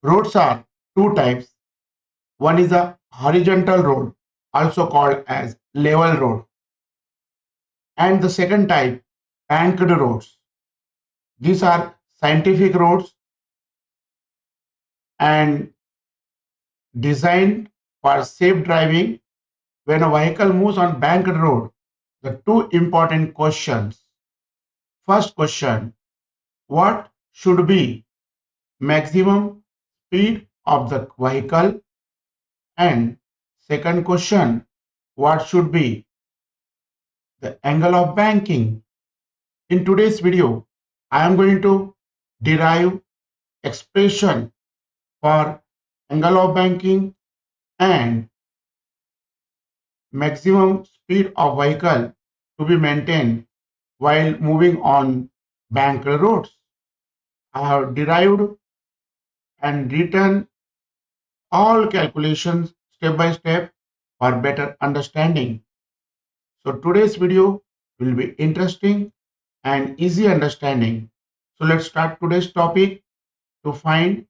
Roads are two types. One is a horizontal road, also called as level road, and the second type, banked roads. These are scientific roads and designed for safe driving. When a vehicle moves on banked road, the two important questions. First question, what should be maximum speed of the vehicle? And second question, what should be the angle of banking? In today's video, I am going to derive expression for angle of banking and maximum speed of vehicle to be maintained while moving on banked roads. I have derived and written all calculations step by step for better understanding. So today's video will be interesting and easy understanding. So let's start today's topic to find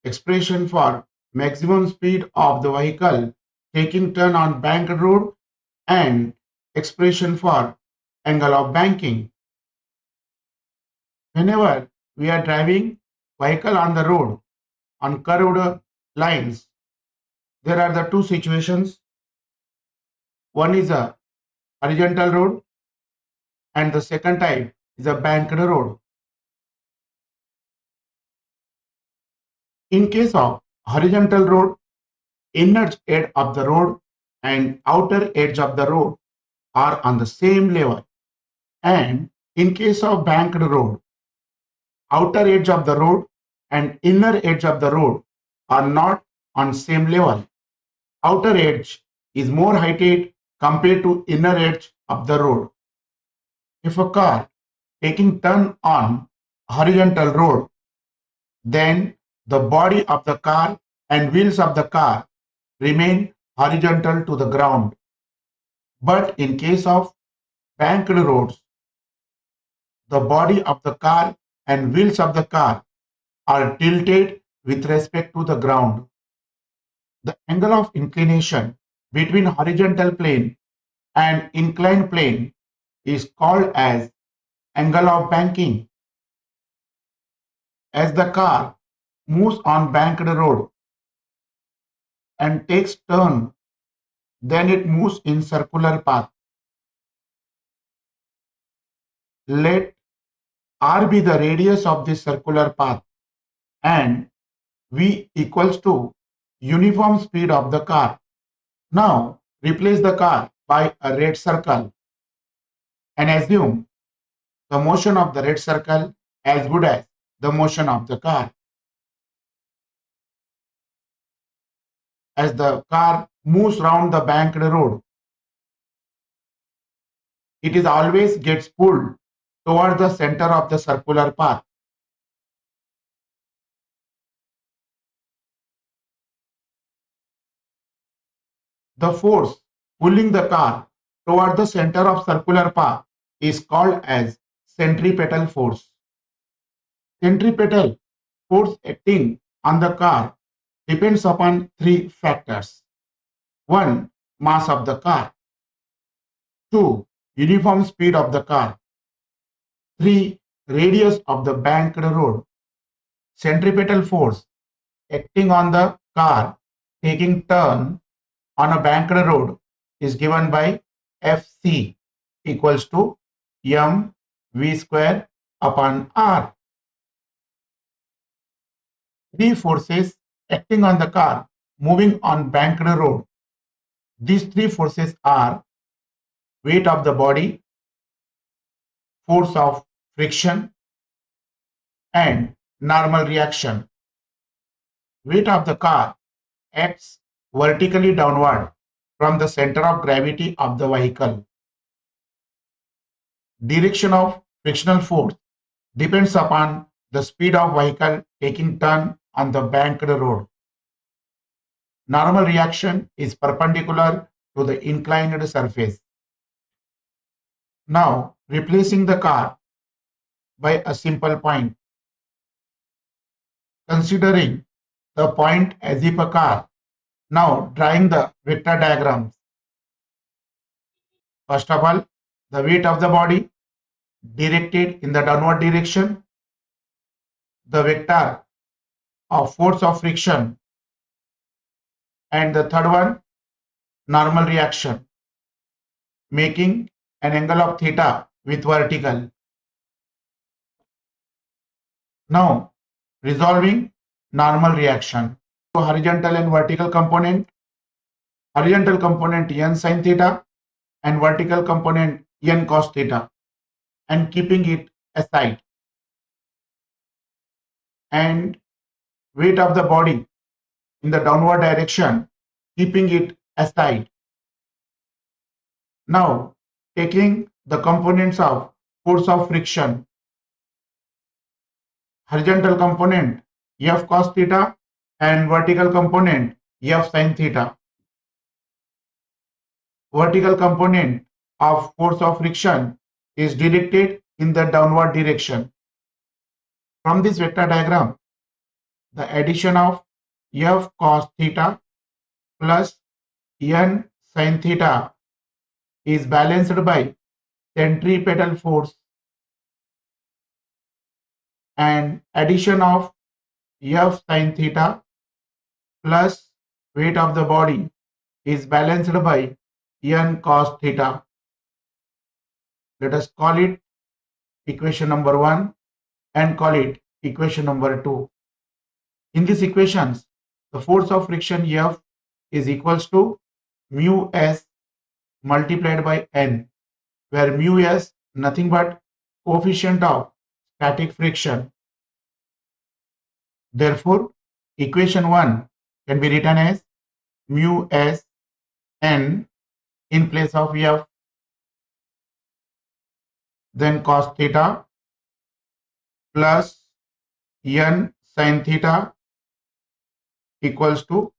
expression for maximum speed of the vehicle taking turn on banked road and expression for angle of banking. Whenever we are driving vehicle on the road on curved lines, there are the two situations. One is a horizontal road and the second type is a banked road. In case of horizontal road, inner edge of the road and outer edge of the road are on the same level. And in case of banked road, outer edge of the road and inner edge of the road are not on same level. Outer edge is more heighted compared to inner edge of the road. If a car taking turn on horizontal road, then the body of the car and wheels of the car remain horizontal to the ground. But in case of banked roads, the body of the car and wheels of the car are tilted with respect to the ground. The angle of inclination between horizontal plane and inclined plane is called as angle of banking. As the car moves on banked road and takes turn, then it moves in circular path. Let r be the radius of this circular path and v equals to uniform speed of the car. Now replace the car by a red circle and assume the motion of the red circle as good as the motion of the car. As the car moves round the banked road, it is always gets pulled toward the center of the circular path. The force pulling the car toward the center of circular path is called as centripetal force. Centripetal force acting on the car depends upon three factors. 1. Mass of the car. 2. Uniform speed of the car. 3. Radius of the banked road. Centripetal force acting on the car taking turn on a banked road is given by Fc equals to mv square upon r. Three forces acting on the car moving on banked road. These three forces are weight of the body, force of friction, and normal reaction. Weight of the car acts vertically downward from the center of gravity of the vehicle. Direction of frictional force depends upon the speed of vehicle taking turn on the banked road. Normal reaction is perpendicular to the inclined surface. Now replacing the car by a simple point. Considering the point as if a car. Now drawing the vector diagrams. First of all, the weight of the body directed in the downward direction, the vector of force of friction, and the third one, normal reaction, making an angle of theta with vertical. Now, resolving normal reaction. Horizontal and vertical component. Horizontal component n sin theta and vertical component n cos theta, and keeping it aside. And weight of the body in the downward direction, keeping it aside. Now, taking the components of force of friction, horizontal component F cos theta and vertical component F sin theta. Vertical component of force of friction is directed in the downward direction. From this vector diagram, the addition of F cos theta plus N sin theta is balanced by centripetal force, and addition of F sin theta plus weight of the body is balanced by N cos theta. Let us call it equation number 1 and call it equation number 2. In these equations, the force of friction F is equals to mu s multiplied by n, where mu s nothing but coefficient of static friction. Therefore, equation 1 can be written as mu s n in place of F, then cos theta plus n sin theta equals to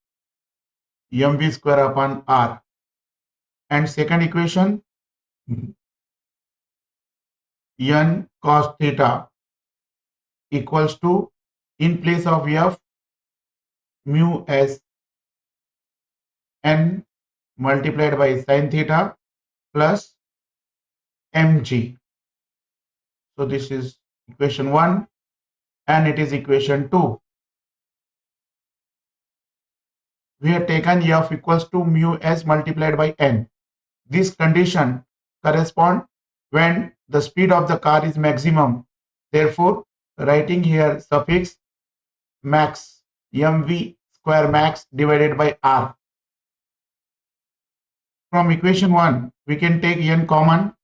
mv square upon r. And second equation, n cos theta equals to, in place of F, mu s n multiplied by sin theta plus mg. So this is equation 1 and it is equation 2. We have taken F equals to mu s multiplied by n. This condition corresponds when the speed of the car is maximum. Therefore, writing here suffix max, mv square max divided by r. From equation 1, we can take n common.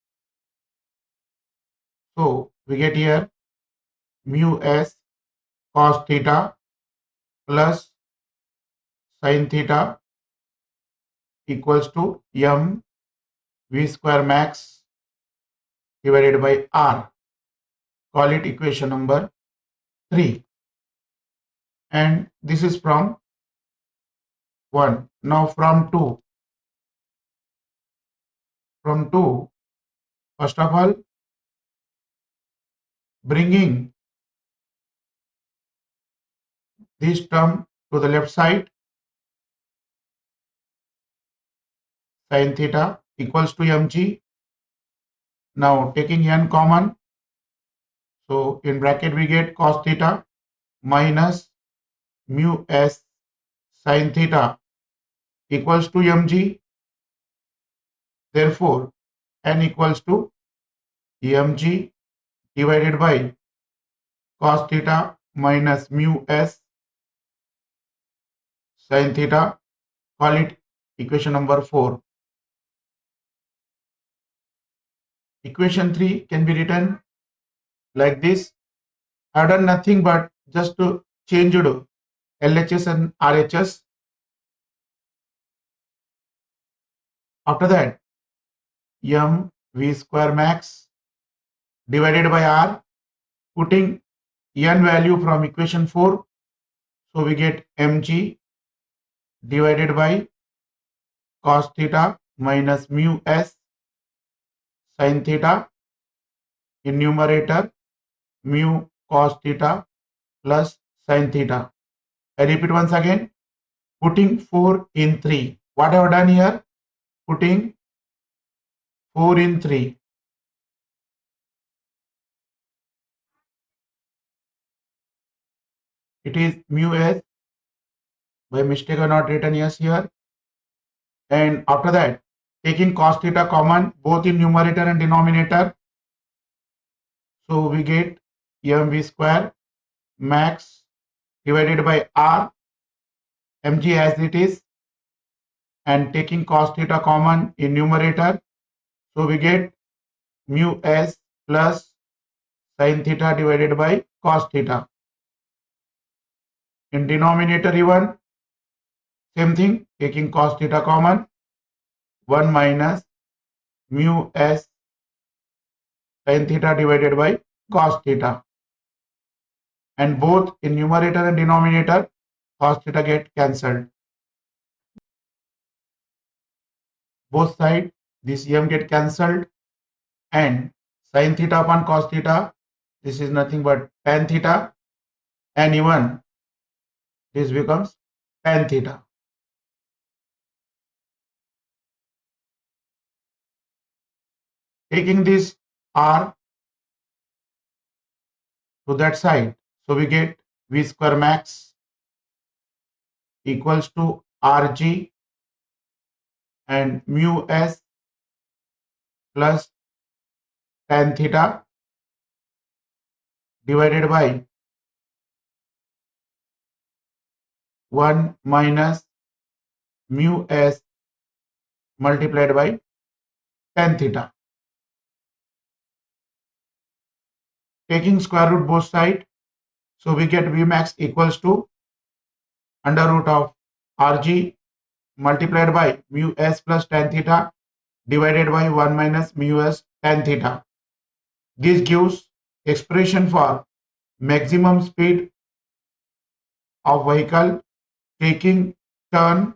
So we get here mu s cos theta plus sin theta equals to m v square max divided by r. Call it equation number 3. And this is from 1. Now from 2. From 2, first of all, bringing this term to the left side, sin theta equals to mg. Now taking n common, so in bracket we get cos theta minus mu s sin theta equals to mg. Therefore, n equals to mg divided by cos theta minus mu s sin theta. Call it equation number 4. Equation 3 can be written like this. I have done nothing but just to change LHS and RHS. After that, m v square max divided by r, putting n value from equation 4. So we get mg divided by cos theta minus mu s sin theta, in numerator mu cos theta plus sin theta. I repeat once again, putting 4 in 3. What I have done here? Putting 4 in 3. It is mu s. By mistake I not written yes here. And after that, taking cos theta common both in numerator and denominator. So we get mv square max divided by r mg as it is, and taking cos theta common in numerator. So we get mu s plus sin theta divided by cos theta. In denominator even, same thing, taking cos theta common, 1 minus mu s sin theta divided by cos theta. And both in numerator and denominator, cos theta get cancelled. Both sides, this m get cancelled, and sin theta upon cos theta, this is nothing but tan theta, and even this becomes tan theta. Taking this r to that side, so we get v square max equals to rg and mu s plus tan theta divided by 1 minus mu s multiplied by tan theta. Taking square root both sides, so we get Vmax equals to under root of Rg multiplied by mu s plus tan theta divided by 1 minus mu s tan theta. This gives expression for maximum speed of vehicle taking turn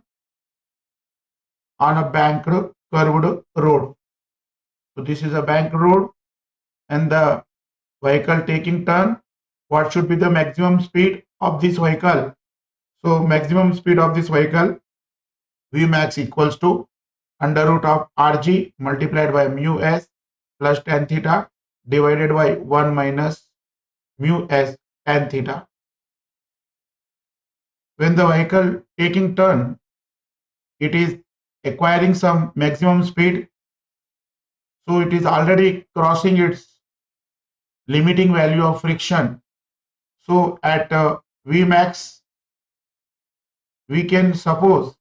on a banked curved road. So this is a banked road and the vehicle taking turn. What should be the maximum speed of this vehicle? So maximum speed of this vehicle Vmax equals to under root of Rg multiplied by mu s plus tan theta divided by 1 minus mu s tan theta. When the vehicle taking turn, it is acquiring some maximum speed, so it is already crossing its limiting value of friction. So at Vmax, we can suppose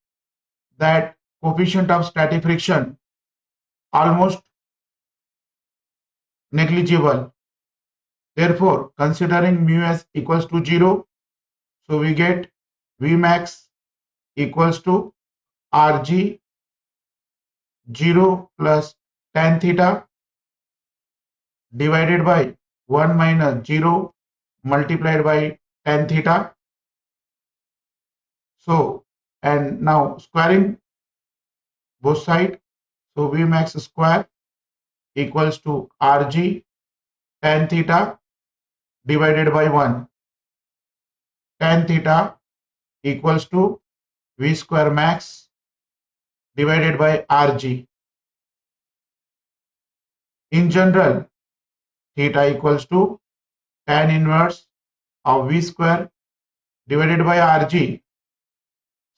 that coefficient of static friction almost negligible. Therefore, considering mu s equals to 0, so we get Vmax equals to Rg 0 plus tan theta divided by 1 minus 0 multiplied by tan theta. So, and now squaring both sides, so Vmax square equals to Rg tan theta divided by 1. Tan theta equals to V square max divided by Rg. In general, theta equals to tan inverse of V square divided by Rg.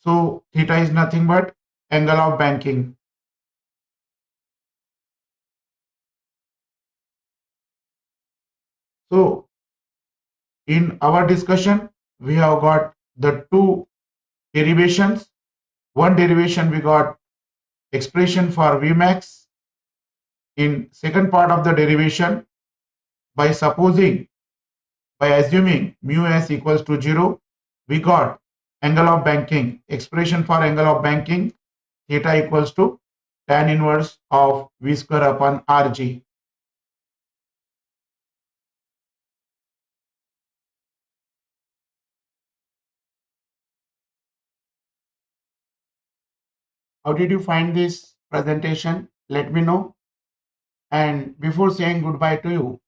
So theta is nothing but angle of banking. So in our discussion, we have got the two derivations. One derivation we got expression for Vmax. In second part of the derivation, by assuming mu s equals to 0, we got angle of banking, expression for angle of banking, theta equals to tan inverse of V square upon Rg. How did you find this presentation? Let me know. And before saying goodbye to you,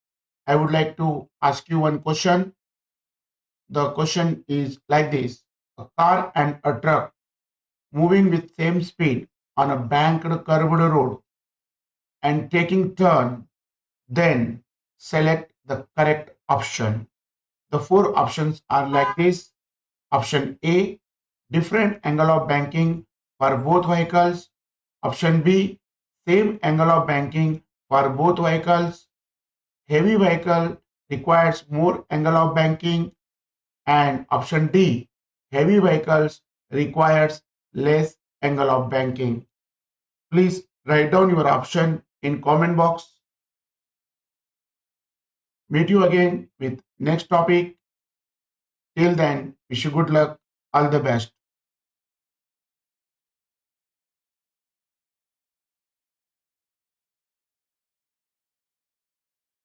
I would like to ask you one question. The question is like this. a car and a truck moving with same speed on a banked curved road and taking turn, then select the correct option. The four options are like this. Option A, different angle of banking for both vehicles. Option B, same angle of banking for both vehicles. Heavy vehicle requires more angle of banking. And option D, heavy vehicles requires less angle of banking. Please write down your option in comment box. Meet you again with next topic. Till then, wish you good luck. All the best.